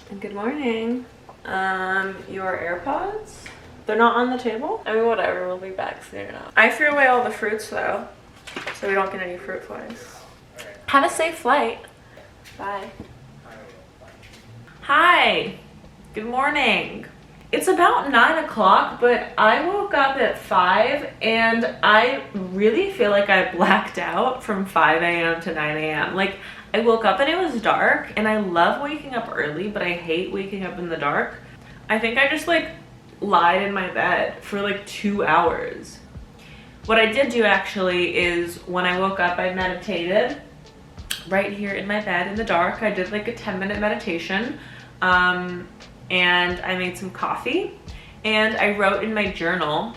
Good morning. Your AirPods? They're not on the table? I mean, whatever, we'll be back soon enough. I threw away all the fruits though, so we don't get any fruit flies. Have a safe flight. Bye. Hi, good morning. It's about 9 o'clock, but I woke up at 5 and I really feel like I blacked out from 5 a.m. to 9 a.m. Like, I woke up and it was dark, and I love waking up early, but I hate waking up in the dark. I think I just like lied in my bed for like 2 hours. What I did do actually is when I woke up, I meditated right here in my bed in the dark. I did like a 10-minute meditation. And I made some coffee and I wrote in my journal.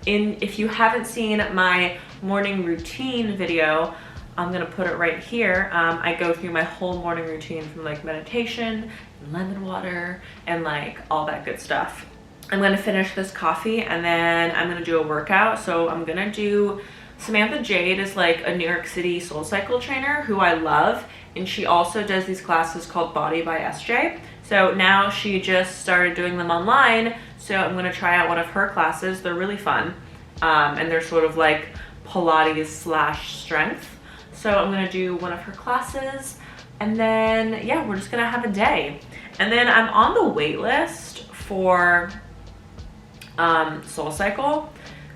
If you haven't seen my morning routine video, I'm gonna put it right here. I go through my whole morning routine from like meditation, and lemon water, and like all that good stuff. I'm gonna finish this coffee and then I'm gonna do a workout. So I'm gonna do, Samantha Jade is like a New York City SoulCycle trainer who I love. And she also does these classes called Body by SJ. So now she just started doing them online. So I'm gonna try out one of her classes. They're really fun. And they're sort of like Pilates / strength. So I'm gonna do one of her classes. And then, yeah, we're just gonna have a day. And then I'm on the wait list for SoulCycle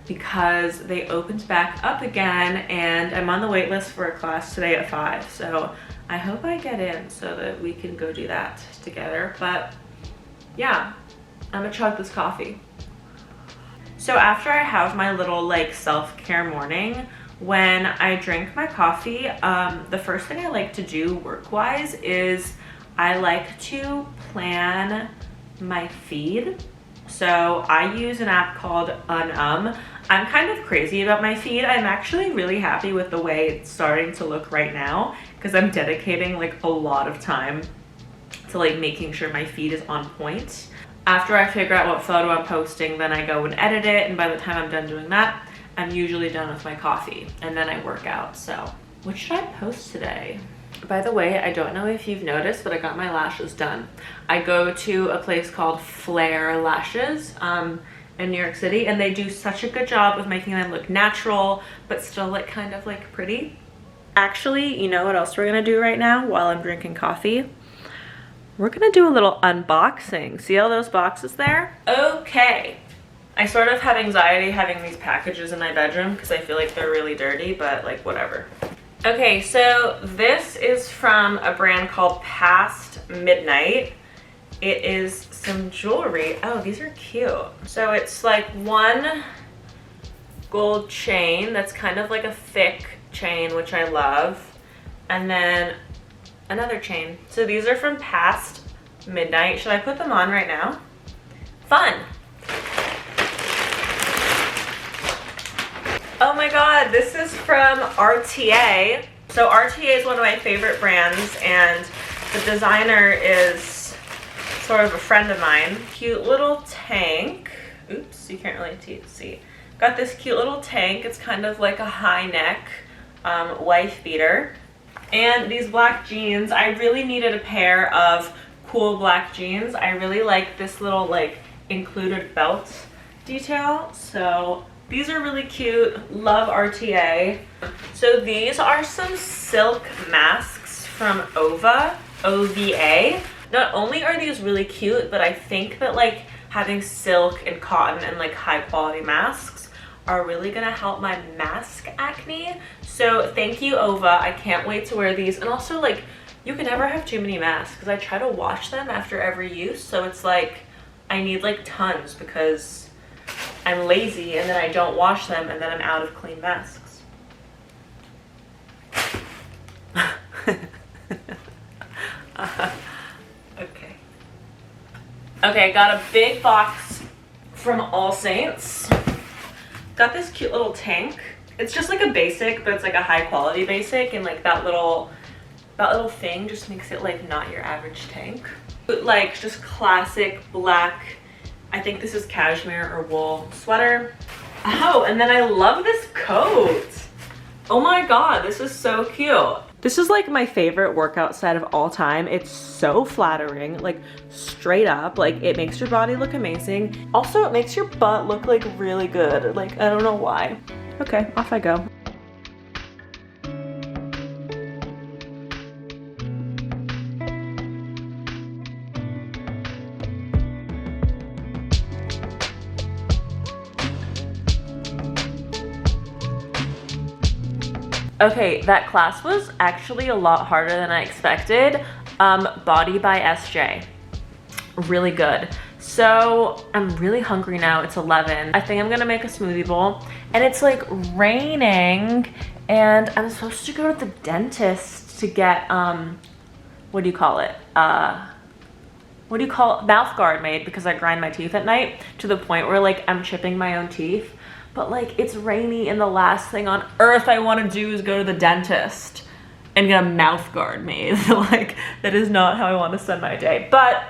because they opened back up again, and I'm on the wait list for a class today at 5. So I hope I get in so that we can go do that together. But yeah, I'm gonna chug this coffee. So after I have my little like self-care morning, when I drink my coffee, the first thing I like to do work-wise is I like to plan my feed. So I use an app called Unum. I'm kind of crazy about my feed. I'm actually really happy with the way it's starting to look right now because I'm dedicating like a lot of time to like making sure my feed is on point. After I figure out what photo I'm posting, then I go and edit it, and by the time I'm done doing that, I'm usually done with my coffee, and then I work out. So what should I post today? By the way, I don't know if you've noticed, but I got my lashes done. I go to a place called Flare Lashes in New York City, and they do such a good job of making them look natural, but still like kind of like pretty. Actually, you know what else we're gonna do right now while I'm drinking coffee? We're gonna do a little unboxing. See all those boxes there? Okay. I sort of have anxiety having these packages in my bedroom because I feel like they're really dirty, but like whatever. Okay, so this is from a brand called Past Midnight. It is some jewelry. Oh, these are cute. So it's like one gold chain that's kind of like a thick chain, which I love. And then another chain. So these are from Past Midnight. Should I put them on right now? Fun. Oh my god, this is from RTA. So RTA is one of my favorite brands, and the designer is sort of a friend of mine. Cute little tank. Oops, you can't really see. Got this cute little tank. It's kind of like a high neck wife beater. And these black jeans. I really needed a pair of cool black jeans. I really like this little like included belt detail. So these are really cute. Love RTA. So these are some silk masks from OVA, OVA. Not only are these really cute, but I think that like having silk and cotton and like high quality masks are really gonna help my mask acne. So thank you, OVA. I can't wait to wear these. And also like, you can never have too many masks because I try to wash them after every use. So it's like, I need like tons because I'm lazy and then I don't wash them and then I'm out of clean masks. Okay. Okay, got a big box from All Saints. Got this cute little tank. It's just like a basic, but it's like a high quality basic, and like that little thing just makes it like not your average tank. But like just classic black, I think this is cashmere or wool sweater. Oh, and then I love this coat. Oh my god, this is so cute. This is like my favorite workout set of all time. It's so flattering, like straight up, like it makes your body look amazing. Also, it makes your butt look like really good. Like, I don't know why. Okay, off I go. Okay, that class was actually a lot harder than I expected. Body by SJ. Really good. So I'm really hungry now. It's 11. I think I'm gonna make a smoothie bowl. And it's like raining and I'm supposed to go to the dentist to get, what do you call it? Mouth guard made because I grind my teeth at night to the point where like I'm chipping my own teeth. But like it's rainy and the last thing on earth I want to do is go to the dentist and get a mouth guard made. Like that is not how I want to spend my day, but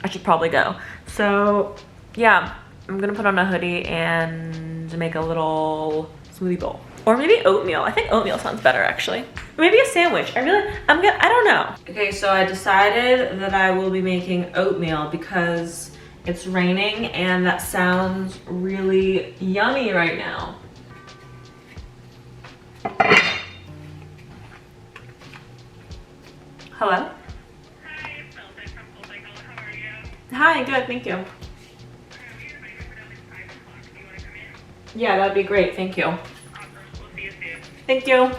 I should probably go. So yeah, I'm gonna put on a hoodie and make a little smoothie bowl. Or maybe oatmeal. I think oatmeal sounds better actually. Or maybe a sandwich. I don't know. Okay, so I decided that I will be making oatmeal because it's raining and that sounds really yummy right now. Hello? Hi, it's Elsa from SoulCycle. How are you? Hi, good, thank you. We are invited for them at 5 o'clock. Do you want to come in? Yeah, that'd be great, thank you. Awesome. We'll see you soon. Thank you.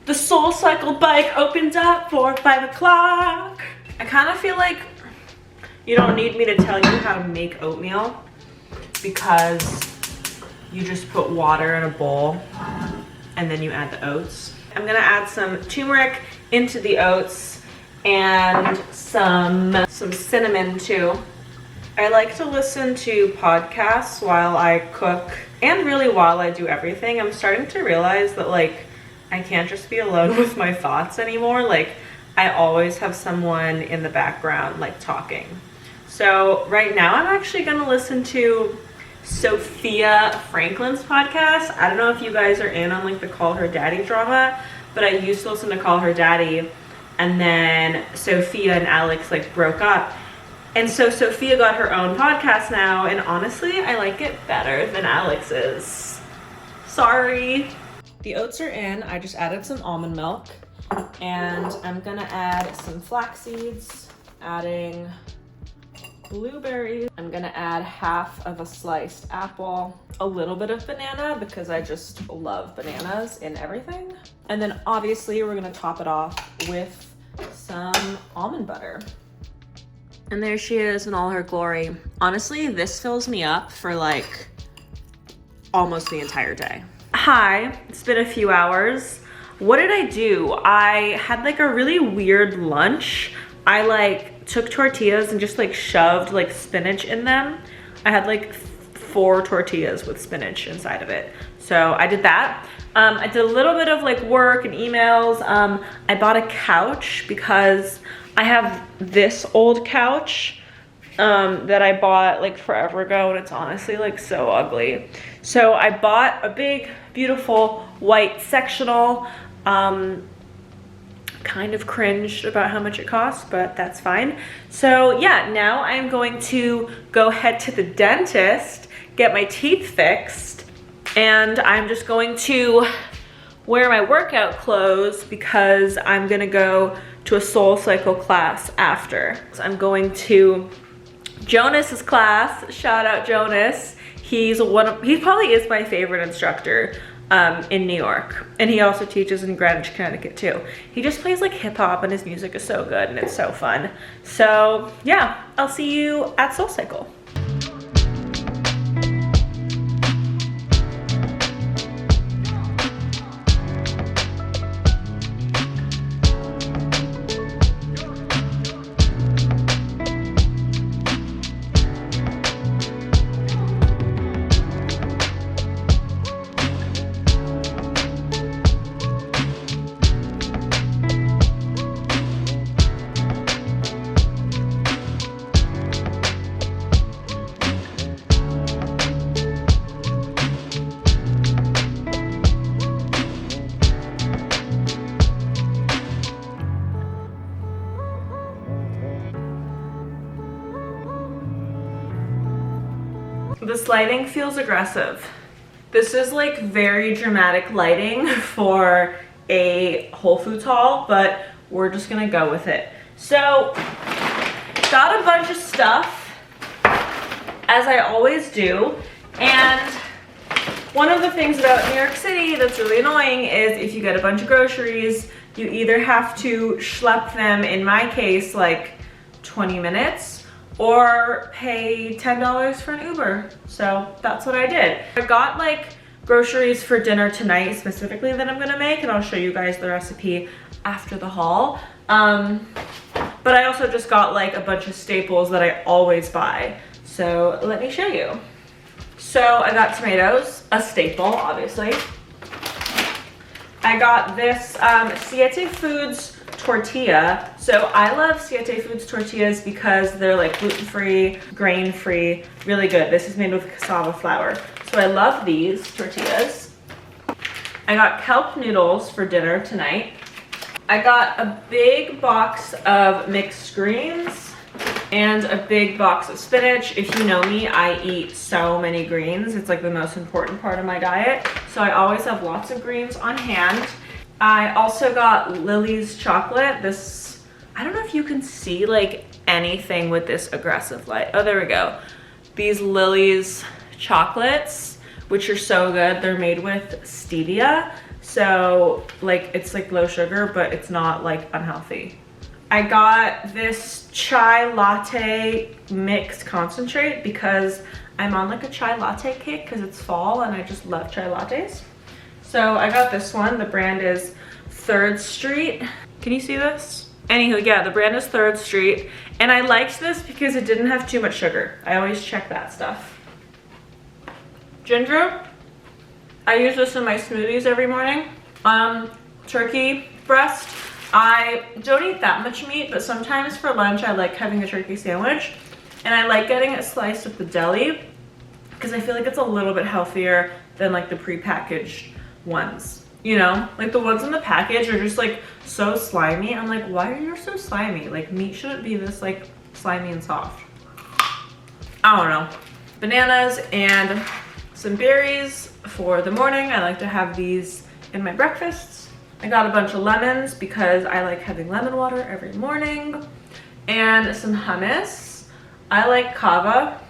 The SoulCycle bike opens up for 5 o'clock. I kind of feel like you don't need me to tell you how to make oatmeal because you just put water in a bowl and then you add the oats. I'm gonna add some turmeric into the oats and some cinnamon too. I like to listen to podcasts while I cook and really while I do everything. I'm starting to realize that like I can't just be alone with my thoughts anymore. Like I always have someone in the background like talking. So right now I'm actually gonna listen to Sophia Franklin's podcast. I don't know if you guys are in on like the Call Her Daddy drama, but I used to listen to Call Her Daddy and then Sophia and Alex like broke up. And so Sophia got her own podcast now and honestly, I like it better than Alex's. Sorry. The oats are in. I just added some almond milk and I'm gonna add some flax seeds, adding blueberries. I'm gonna add half of a sliced apple, a little bit of banana because I just love bananas in everything. And then obviously we're gonna top it off with some almond butter. And there she is in all her glory. Honestly, this fills me up for like almost the entire day. Hi, it's been a few hours. What did I do? I had like a really weird lunch. I like took tortillas and just like shoved like spinach in them. I had like 4 tortillas with spinach inside of it. So I did that. I did a little bit of like work and emails. I bought a couch because I have this old couch that I bought like forever ago and it's honestly like so ugly. So I bought a big, beautiful white sectional. Kind of cringed about how much it costs, but that's fine. So yeah, now I'm going to go head to the dentist, get my teeth fixed, and I'm just going to wear my workout clothes because I'm gonna go to a SoulCycle class after. So I'm going to Jonas's class. Shout out Jonas. He probably is my favorite instructor in New York, and he also teaches in Greenwich, Connecticut too. He just plays like hip hop and his music is so good and it's so fun. So yeah, I'll see you at SoulCycle. This lighting feels aggressive. This is like very dramatic lighting for a Whole Foods haul, but we're just gonna go with it. So, got a bunch of stuff, as I always do, and one of the things about New York City that's really annoying is if you get a bunch of groceries, you either have to schlep them, in my case, like 20 minutes, or pay $10 for an Uber. So that's what I did. I got like groceries for dinner tonight specifically that I'm gonna make, and I'll show you guys the recipe after the haul. But I also just got like a bunch of staples that I always buy. So let me show you. So I got tomatoes, a staple, obviously. I got this Siete Foods tortilla. So I love Siete Foods tortillas because they're like gluten-free, grain-free, really good. This is made with cassava flour. So I love these tortillas. I got kelp noodles for dinner tonight. I got a big box of mixed greens and a big box of spinach. If you know me, I eat so many greens. It's like the most important part of my diet. So I always have lots of greens on hand. I also got Lily's chocolate. This, I don't know if you can see like anything with this aggressive light. Oh, there we go. These Lily's chocolates, which are so good. They're made with stevia. So like it's like low sugar, but it's not like unhealthy. I got this chai latte mix concentrate because I'm on like a chai latte kick because it's fall and I just love chai lattes. So I got this one. The brand is 3rd Street. Can you see this? Anywho, yeah, the brand is 3rd Street. And I liked this because it didn't have too much sugar. I always check that stuff. Ginger. I use this in my smoothies every morning. Turkey breast. I don't eat that much meat, but sometimes for lunch I like having a turkey sandwich. And I like getting it sliced at the deli because I feel like it's a little bit healthier than like the prepackaged ones. You know, like the ones in the package are just like so slimy. I'm like, why are you so slimy? Like meat shouldn't be this like slimy and soft. I don't know. Bananas and some berries for the morning. I like to have these in my breakfasts. I got a bunch of lemons because I like having lemon water every morning. And some hummus. I like kava.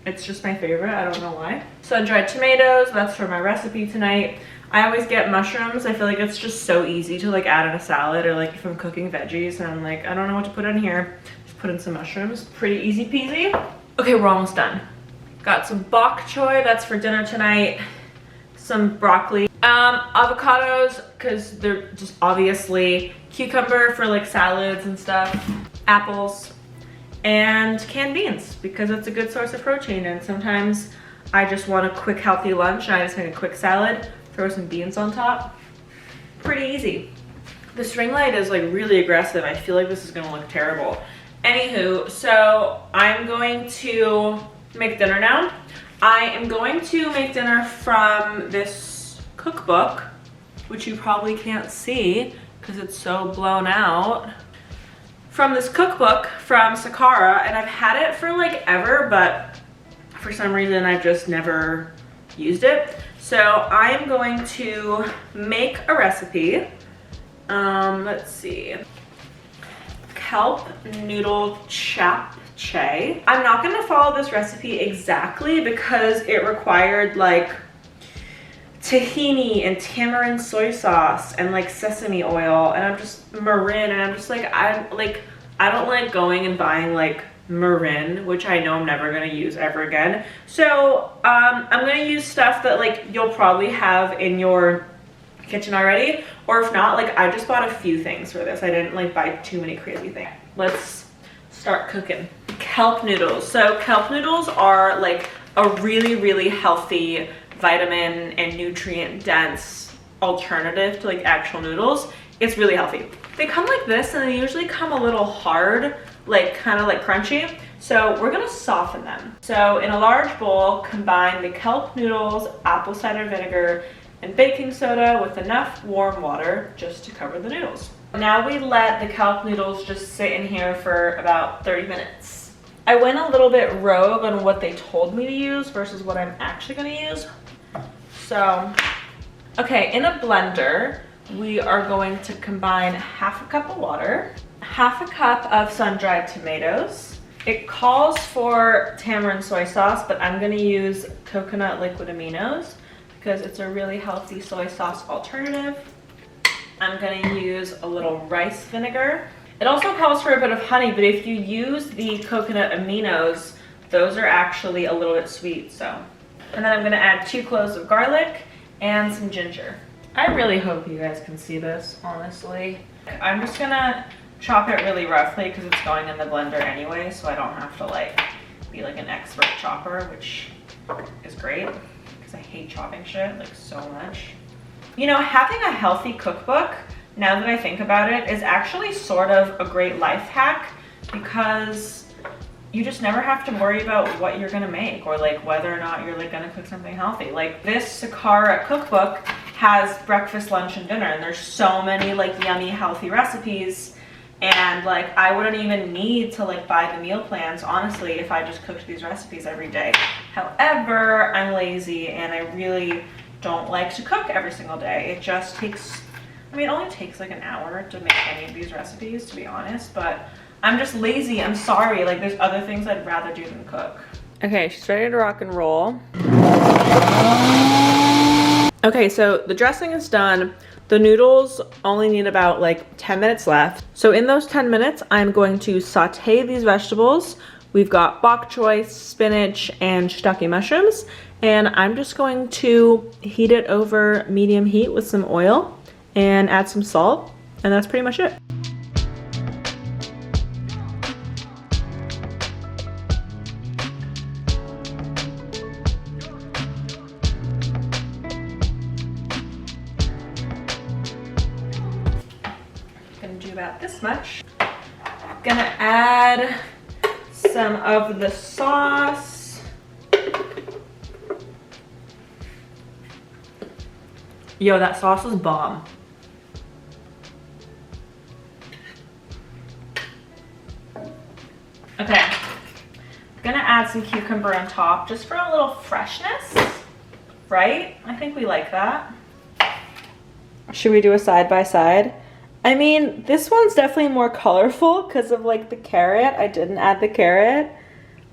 It's just my favorite, I don't know why. Sun-dried tomatoes, that's for my recipe tonight. I always get mushrooms. I feel like it's just so easy to like add in a salad, or like if I'm cooking veggies and I'm like, I don't know what to put in here, just put in some mushrooms. Pretty easy peasy. Okay, we're almost done. Got some bok choy, that's for dinner tonight. Some broccoli. Avocados, because they're just obviously. Cucumber for like salads and stuff. Apples. And canned beans, because it's a good source of protein. And sometimes I just want a quick healthy lunch and I just make a quick salad, throw some beans on top. Pretty easy. This ring light is like really aggressive. I feel like this is gonna look terrible. Anywho, so I'm going to make dinner now. I am going to make dinner from this cookbook, which you probably can't see because it's so blown out. From this cookbook from Sakara, and I've had it for like ever, but for some reason I've just never used it. So I am going to make a recipe. Let's see. Kelp noodle japchae. I'm not gonna follow this recipe exactly because it required like tahini and tamarind soy sauce and like sesame oil, and I'm just Marin, and I'm just like, I don't like going and buying like Marin, which I know I'm never gonna use ever again. So I'm gonna use stuff that like you'll probably have in your kitchen already, or if not, like I just bought a few things for this. I didn't like buy too many crazy things. Let's start cooking. Kelp noodles. So kelp noodles are like a really, really healthy vitamin and nutrient dense alternative to like actual noodles. It's really healthy. They come like this, and they usually come a little hard, like kind of like crunchy. So we're gonna soften them. So in a large bowl, combine the kelp noodles, apple cider vinegar, and baking soda with enough warm water just to cover the noodles. Now we let the kelp noodles just sit in here for about 30 minutes. I went a little bit rogue on what they told me to use versus what I'm actually gonna use. So, okay, in a blender, we are going to combine half a cup of water, half a cup of sun-dried tomatoes. It calls for tamarind soy sauce, but I'm gonna use coconut liquid aminos because it's a really healthy soy sauce alternative. I'm gonna use a little rice vinegar. It also calls for a bit of honey, but if you use the coconut aminos, those are actually a little bit sweet, so. And then I'm gonna add 2 cloves of garlic and some ginger. I really hope you guys can see this, honestly. I'm just gonna chop it really roughly because it's going in the blender anyway, so I don't have to like be like an expert chopper, which is great because I hate chopping shit like so much. You know, having a healthy cookbook, now that I think about it, is actually sort of a great life hack because you just never have to worry about what you're gonna make or like whether or not you're like gonna cook something healthy. Like this Sakara cookbook has breakfast, lunch, and dinner, and there's so many like yummy, healthy recipes. And like I wouldn't even need to like buy the meal plans, honestly, if I just cooked these recipes every day. However, I'm lazy and I really don't like to cook every single day. It just takes, I mean, it only takes like an hour to make any of these recipes, to be honest, but I'm just lazy. I'm sorry. Like there's other things I'd rather do than cook. Okay, she's ready to rock and roll. Okay, so the dressing is done. The noodles only need about like 10 minutes left. So in those 10 minutes, I'm going to saute these vegetables. We've got bok choy, spinach, and shiitake mushrooms. And I'm just going to heat it over medium heat with some oil and add some salt. And that's pretty much it. Gonna do about this much. Gonna add some of the sauce. Yo, that sauce is bomb. Okay, I'm gonna add some cucumber on top just for a little freshness, right? I think we like that. Should we do a side by side? I mean, this one's definitely more colorful because of like the carrot. I didn't add the carrot.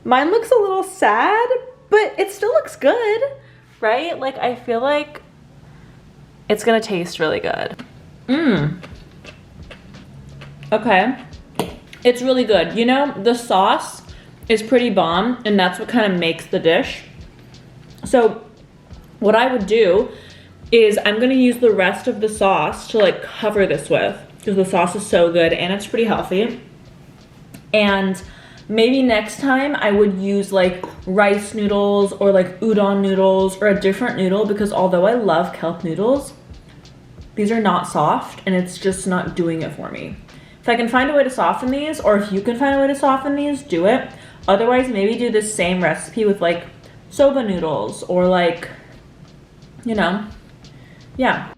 Mine looks a little sad, but it still looks good, right? Like I feel like it's gonna taste really good. Okay, it's really good. You know, the sauce is pretty bomb and that's what kind of makes the dish. So what I would do is I'm gonna use the rest of the sauce to like cover this with because the sauce is so good and it's pretty healthy. And maybe next time I would use like rice noodles or like udon noodles or a different noodle because although I love kelp noodles, these are not soft and it's just not doing it for me. If I can find a way to soften these, or if you can find a way to soften these, do it. Otherwise, maybe do the same recipe with like soba noodles or like, you know, yeah.